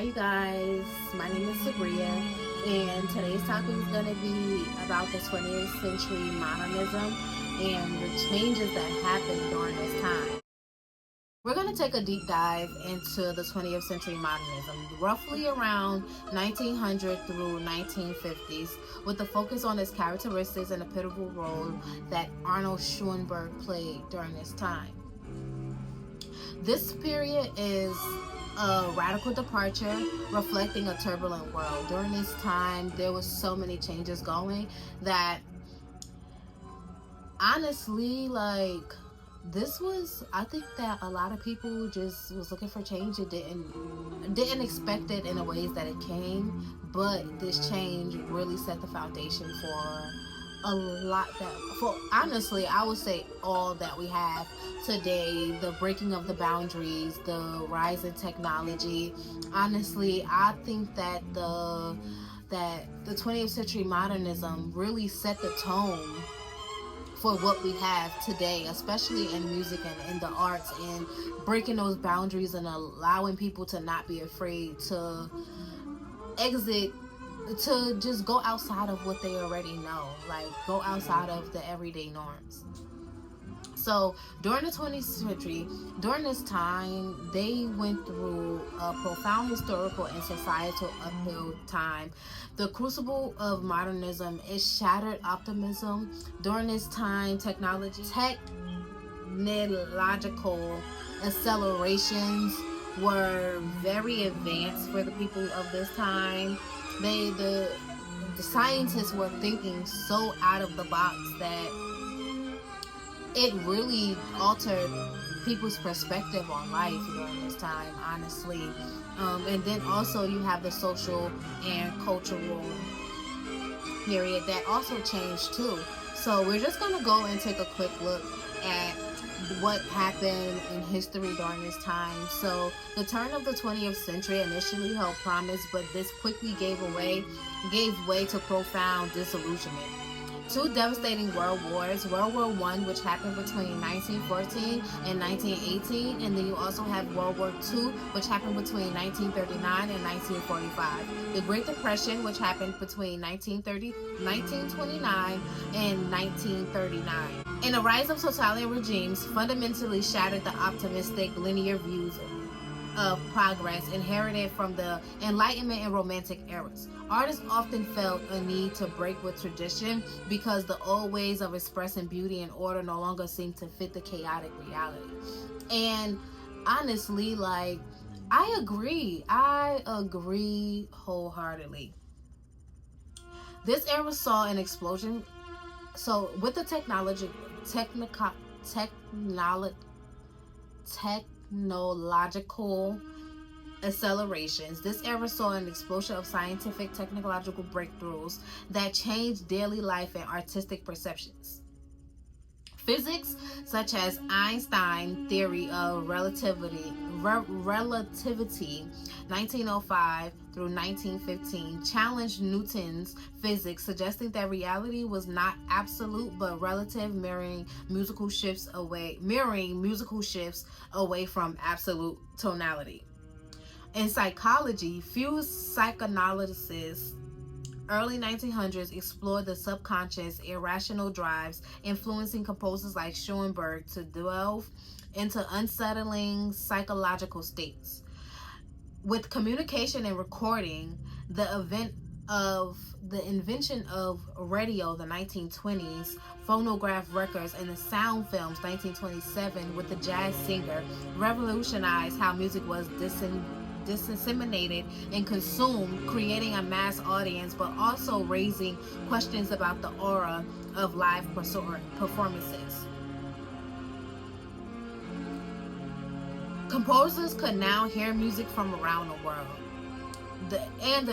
Hi, you guys. My name is Sabriyya, and today's topic is going to be about the 20th century modernism and the changes that happened during this time. We're going to take a deep dive into the 20th century modernism, roughly around 1900 through 1950s, with the focus on its characteristics and the pivotal role that Arnold Schoenberg played during this time. This period is a radical departure reflecting a turbulent world. During this time, there was so many changes going that honestly, this was, I think that a lot of people just was looking for change and didn't expect it in the ways that it came, but this change really set the foundation for a lot that, for honestly, I would say all that we have today. The breaking of the boundaries, the rise in technology. Honestly, I think that the 20th century modernism really set the tone for what we have today, especially in music and in the arts, and breaking those boundaries and allowing people to not be afraid to exit, to just go outside of what they already know, like go outside of the everyday norms. So during the 20th century, during this time, they went through a profound historical and societal uphill time. The crucible of modernism is shattered optimism. During this time, technological accelerations were very advanced for the people of this time. The scientists were thinking so out of the box that it really altered people's perspective on life during this time, honestly. And then also you have the social and cultural period that also changed too. So we're just going to go and take a quick look at what happened in history during this time. So the turn of the 20th century initially held promise, but this quickly gave way to profound disillusionment. Two devastating world wars, World War One, which happened between 1914 and 1918, and then you also have World War Two, which happened between 1939 and 1945. The Great Depression, which happened between 1929 and 1939. And the rise of totalitarian regimes fundamentally shattered the optimistic linear views of progress inherited from the Enlightenment and Romantic eras. Artists often felt a need to break with tradition because the old ways of expressing beauty and order no longer seemed to fit the chaotic reality. And honestly, I agree wholeheartedly. This era saw an explosion. So with the technological accelerations, this era saw an explosion of scientific technological breakthroughs that changed daily life and artistic perceptions. Physics, such as Einstein's theory of relativity 1905 through 1915, challenged Newton's physics, suggesting that reality was not absolute but relative, mirroring musical shifts away from absolute tonality. In psychology, few psychoanalysts early 1900s explored the subconscious irrational drives influencing composers like Schoenberg to delve into unsettling psychological states. With communication and recording, the invention of radio, the 1920s, phonograph records, and the sound films, 1927, with the jazz singer, revolutionized how music was disseminated and consumed, creating a mass audience, but also raising questions about the aura of live performances. Composers could now hear music from around the world. The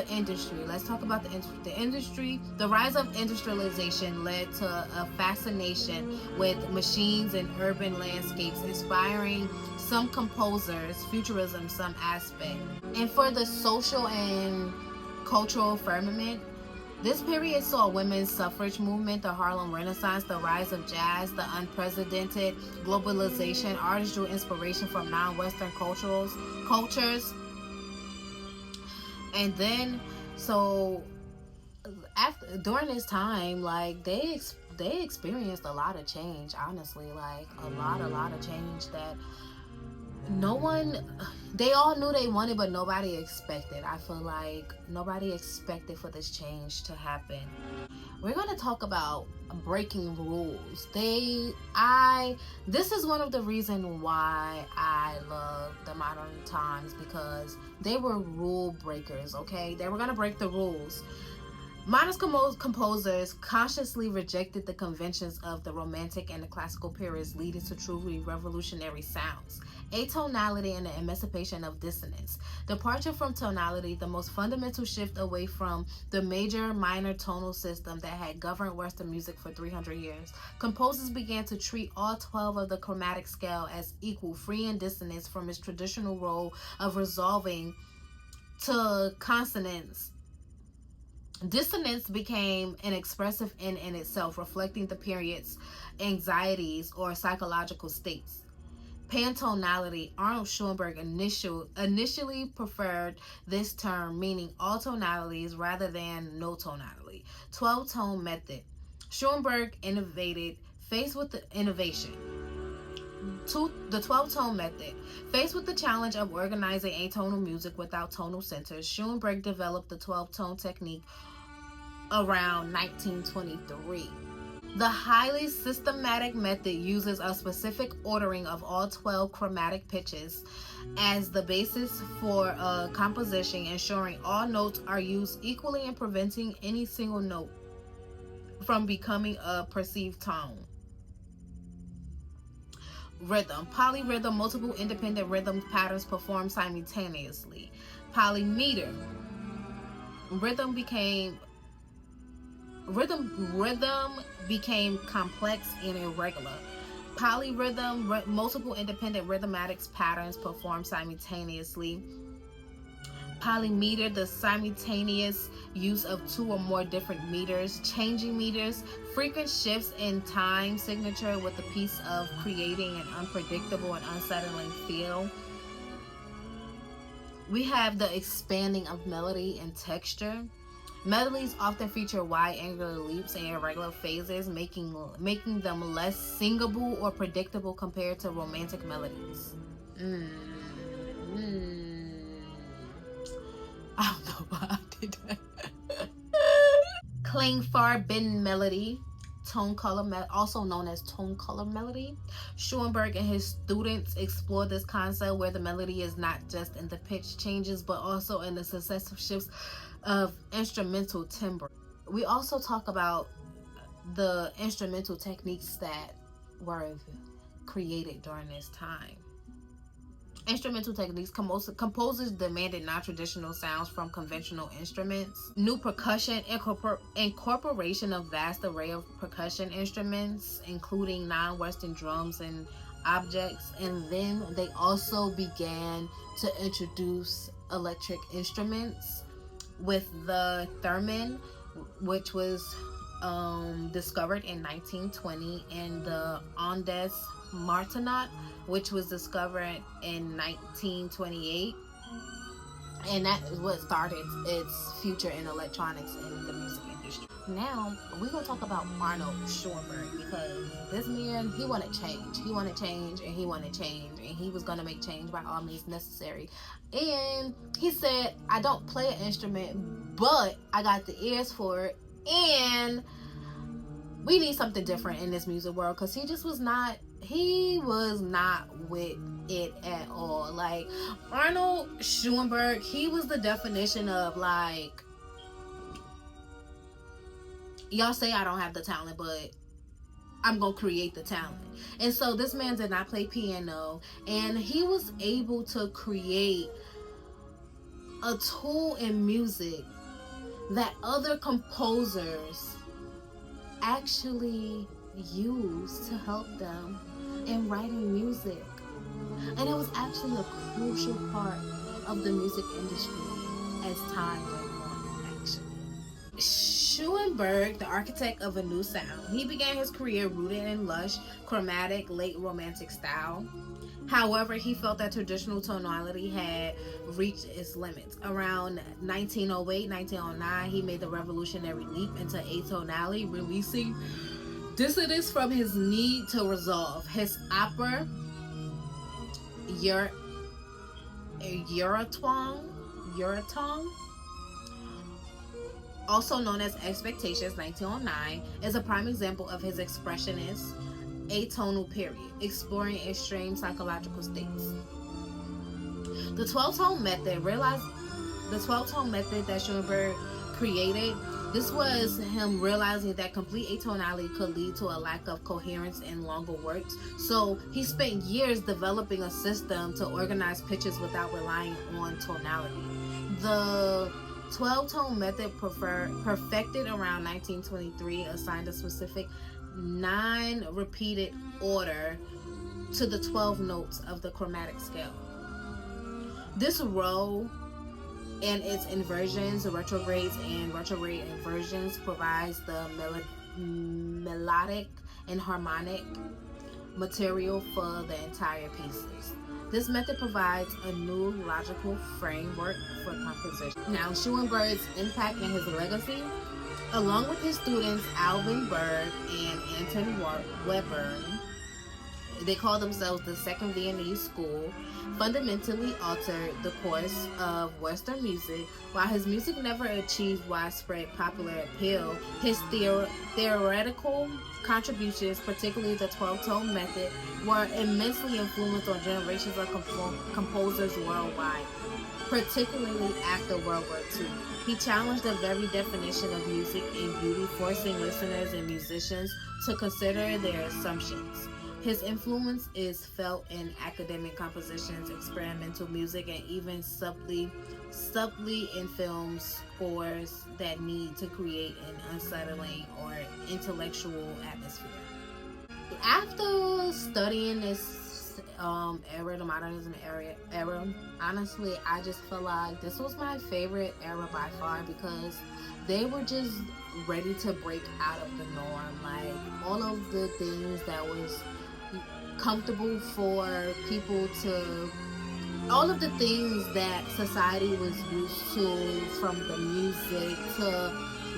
industry. Let's talk about the industry. The rise of industrialization led to a fascination with machines and urban landscapes, inspiring some composers, futurism, some aspect. And for the social and cultural firmament, this period saw women's suffrage movement, the Harlem Renaissance, the rise of jazz, the unprecedented globalization. Artists drew inspiration from non-Western cultures. And then, so after during this time, like they experienced a lot of change. Honestly, like a lot of change that no one, they all knew they wanted, but nobody expected. I feel like nobody expected for this change to happen. We're going to talk about breaking rules. This is one of the reasons why I love the modern times, because they were rule breakers. Okay, they were going to break the rules. Modern composers consciously rejected the conventions of the Romantic and the Classical periods, leading to truly revolutionary sounds. Atonality and the emancipation of dissonance. Departure from tonality, the most fundamental shift away from the major minor tonal system that had governed Western music for 300 years. Composers began to treat all 12 of the chromatic scale as equal, free in dissonance from its traditional role of resolving to consonants. Dissonance became an expressive in itself, reflecting the period's anxieties or psychological states. Pantonality. Arnold Schoenberg initially preferred this term, meaning all tonalities rather than no tonality. 12-tone method. Schoenberg innovated, faced with the innovation. The 12-tone method. Faced with the challenge of organizing atonal music without tonal centers, Schoenberg developed the 12-tone technique around 1923. The highly systematic method uses a specific ordering of all 12 chromatic pitches as the basis for a composition, ensuring all notes are used equally and preventing any single note from becoming a perceived tone. Rhythm. Polyrhythm, multiple independent rhythm patterns performed simultaneously. Polymeter. Rhythm became complex and irregular. Polyrhythm, multiple independent rhythmatic patterns performed simultaneously. Polymeter, the simultaneous use of two or more different meters. Changing meters, frequent shifts in time signature with the piece of creating an unpredictable and unsettling feel. We have the expanding of melody and texture. Melodies often feature wide angular leaps and irregular phases, making them less singable or predictable compared to romantic melodies. I don't know why I did that. Klangfarben melody, also known as tone color melody. Schoenberg and his students explored this concept where the melody is not just in the pitch changes but also in the successive shifts of instrumental timbre. We also talk about the instrumental techniques that were created during this time. Instrumental techniques. Composers demanded non-traditional sounds from conventional instruments. New percussion, incorporation of vast array of percussion instruments, including non-Western drums and objects. And then they also began to introduce electric instruments with the theremin, which was discovered in 1920, and the ondes martenot, which was discovered in 1928, and that is what started its future in electronics in the music industry. Now we're gonna talk about Arnold Schoenberg, because this man, he wanted change, and he was gonna make change by all means necessary. And he said, I don't play an instrument, but I got the ears for it, and we need something different in this music world, because he was not with it at all. Like, Arnold Schoenberg, he was the definition of, like, y'all say I don't have the talent, but I'm gonna create the talent. And so this man did not play piano, and he was able to create a tool in music that other composers actually use to help them in writing music. And it was actually a crucial part of the music industry as time went on, actually. Schoenberg, the architect of a new sound, he began his career rooted in lush, chromatic, late romantic style. However, he felt that traditional tonality had reached its limits. Around 1908, 1909, he made the revolutionary leap into atonality, releasing dissonance from his need to resolve. His opera, Eurytongue, also known as Expectations, 1909, is a prime example of his expressionist atonal period, exploring extreme psychological states. The 12-tone method that Schoenberg created, this was him realizing that complete atonality could lead to a lack of coherence in longer works. So he spent years developing a system to organize pitches without relying on tonality. The 12-tone method perfected around 1923 assigned a specific 9-repeated order to the 12 notes of the chromatic scale. This row and its inversions, retrogrades and retrograde inversions, provides the melodic and harmonic material for the entire pieces. This method provides a new logical framework for composition. Now, Schoenberg's impact and his legacy, along with his students Alvin Berg and Anton Webern, they call themselves the Second Viennese School, fundamentally altered the course of Western music. While his music never achieved widespread popular appeal, his theoretical contributions, particularly the 12-tone method, were immensely influenced on generations of composers worldwide, particularly after World War II. He challenged the very definition of music and beauty, forcing listeners and musicians to consider their assumptions. His influence is felt in academic compositions, experimental music, and even subtly in film scores that need to create an unsettling or intellectual atmosphere. After studying this era, the Modernism era, honestly, I just feel like this was my favorite era by far, because they were just ready to break out of the norm. Like, all of the things that was comfortable for people to, all of the things that society was used to, from the music to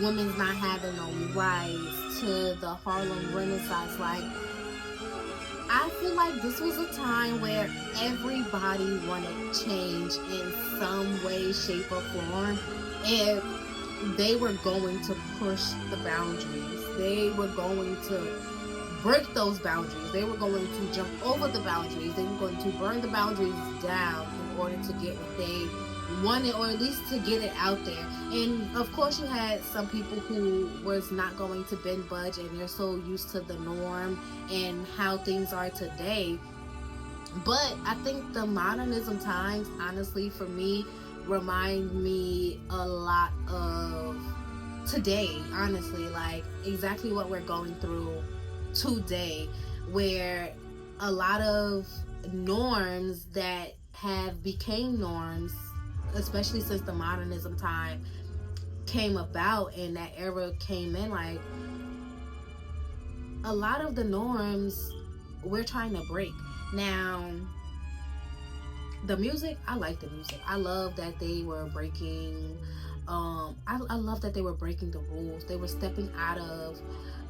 women's not having no rights to the Harlem Renaissance. Like, I feel like this was a time where everybody wanted change in some way, shape, or form, and they were going to push the boundaries. They were going to break those boundaries. They were going to jump over the boundaries. They were going to burn the boundaries down in order to get what they wanted, or at least to get it out there. And of course, you had some people who was not going to bend, budge, and they're so used to the norm and how things are today. But I think the modernism times, honestly, for me, remind me a lot of today, honestly, like exactly what we're going through today, where a lot of norms that have became norms, especially since the modernism time came about and that era came in, like a lot of the norms we're trying to break. Now, the music, I like the music. I love that they were breaking I love that they were breaking the rules. They were stepping out of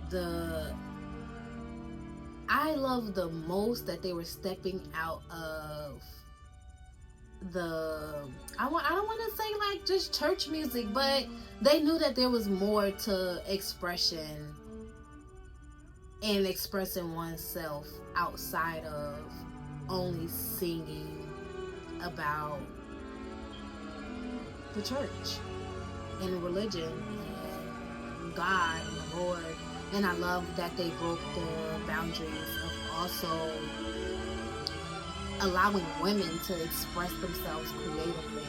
the, I love the most that they were stepping out of the, I don't want to say like just church music, but they knew that there was more to expression and expressing oneself outside of only singing about the church and religion and God and the Lord. And I love that they broke the boundaries of also allowing women to express themselves creatively.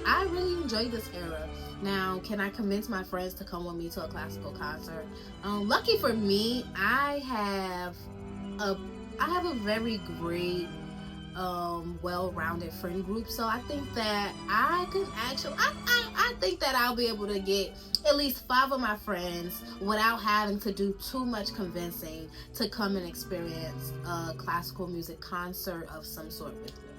I really enjoyed this era. Now, can I convince my friends to come with me to a classical concert? Lucky for me, I have a very great well-rounded friend group. So I think that I could actually, I think that I'll be able to get at least 5 of my friends without having to do too much convincing to come and experience a classical music concert of some sort with me.